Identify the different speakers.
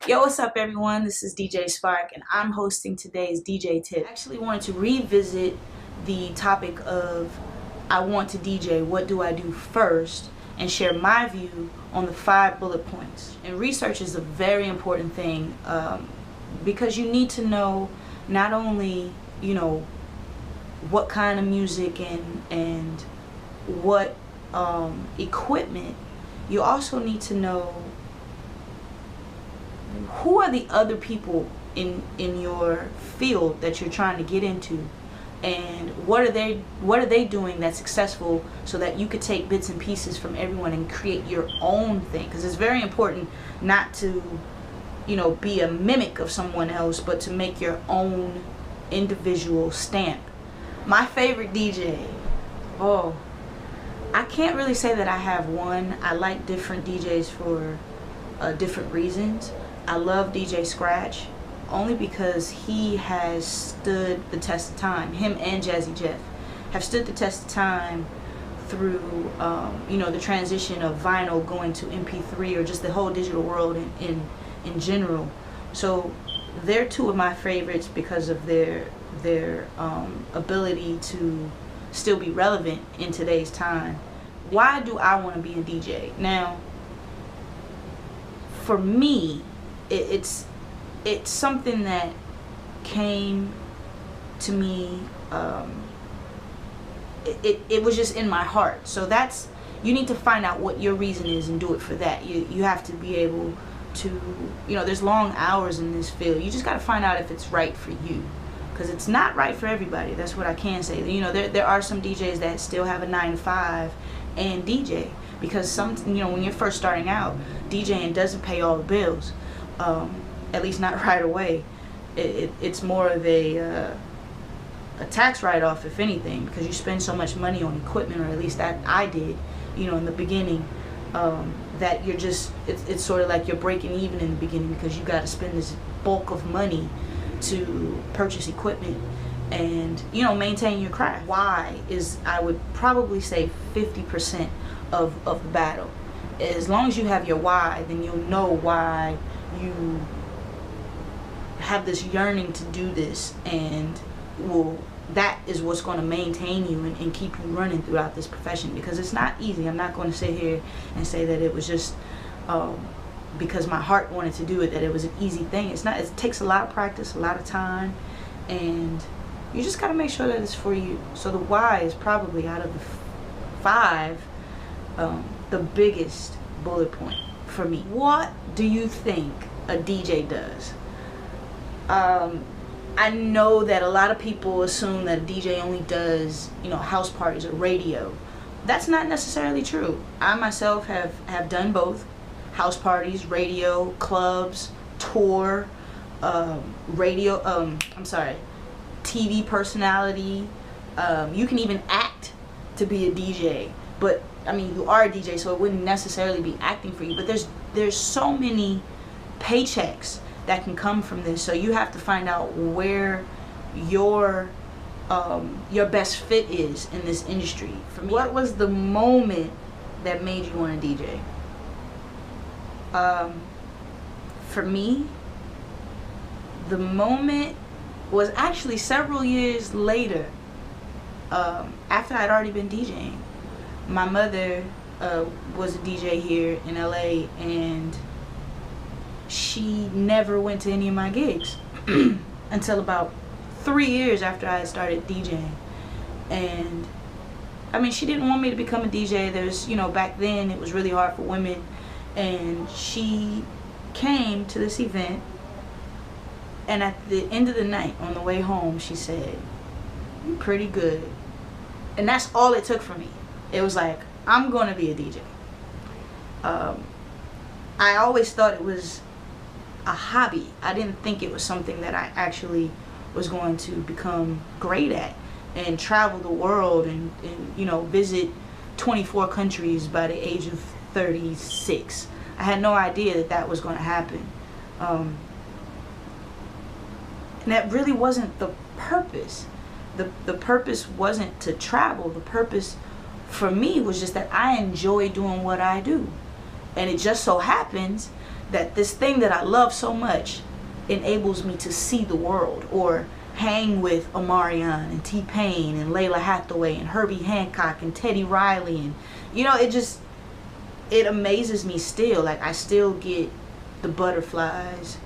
Speaker 1: Yo, what's up everyone? This is DJ Spark and I'm hosting today's DJ tip. I actually wanted to revisit the topic of I want to DJ, what do I do first, and share my view on the 5 bullet points. And research is a very important thing because you need to know not only, what kind of music and what equipment, you also need to know who are the other people in your field that you're trying to get into, and what are they doing that's successful, so that you could take bits and pieces from everyone and create your own thing. Because it's very important not to be a mimic of someone else, but to make your own individual stamp. My favorite DJ, I can't really say that I have one. I like different DJs for different reasons. I love DJ Scratch only because he has stood the test of time. Him and Jazzy Jeff have stood the test of time through the transition of vinyl going to MP3, or just the whole digital world in general. So they're 2 of my favorites because of their ability to still be relevant in today's time. Why do I want to be a DJ? Now, for me, it's something that came to me. It was just in my heart. So you need to find out what your reason is and do it for that. You have to be able to, there's long hours in this field. You just got to find out if it's right for you, because it's not right for everybody. That's what I can say. There are some DJs that still have a 9-to-5 and DJ, because when you're first starting out, DJing doesn't pay all the bills. At least not right away. It's more of a tax write-off, if anything, because you spend so much money on equipment, or at least that I did, in the beginning, that you're just, it's sort of like you're breaking even in the beginning, because you got to spend this bulk of money to purchase equipment and maintain your craft. Why is, I would probably say, 50% of the battle. As long as you have your why, then you'll know why you have this yearning to do this, and that is what's going to maintain you and keep you running throughout this profession, because it's not easy. I'm not going to sit here and say that it was just because my heart wanted to do it, that it was an easy thing. It's not. It takes a lot of practice, a lot of time, and you just got to make sure that it's for you. So the why is probably, out of the 5, the biggest bullet point for me. What do you think a DJ does? I know that a lot of people assume that a DJ only does, house parties or radio. That's not necessarily true. I myself have done both. House parties, radio, clubs, tour, TV personality. You can even act to be a DJ. But you are a DJ, so it wouldn't necessarily be acting for you. But there's so many paychecks that can come from this. So you have to find out where your best fit is in this industry. For me, what was the moment that made you want to DJ? For me, the moment was actually several years later, after I'd already been DJing. My mother was a DJ here in LA, and she never went to any of my gigs until about 3 years after I had started DJing. And she didn't want me to become a DJ. There's, back then it was really hard for women, and she came to this event, and at the end of the night, on the way home, she said, "You're pretty good." And that's all it took for me. It was like, I'm gonna be a DJ. I always thought it was a hobby. I didn't think it was something that I actually was going to become great at and travel the world and visit 24 countries by the age of 36. I had no idea that was going to happen. And that really wasn't the purpose. The purpose wasn't to travel. The purpose for me was just that I enjoy doing what I do. And it just so happens that this thing that I love so much enables me to see the world, or hang with Omarion and T-Pain and Layla Hathaway and Herbie Hancock and Teddy Riley, and you know, it amazes me still. Like, I still get the butterflies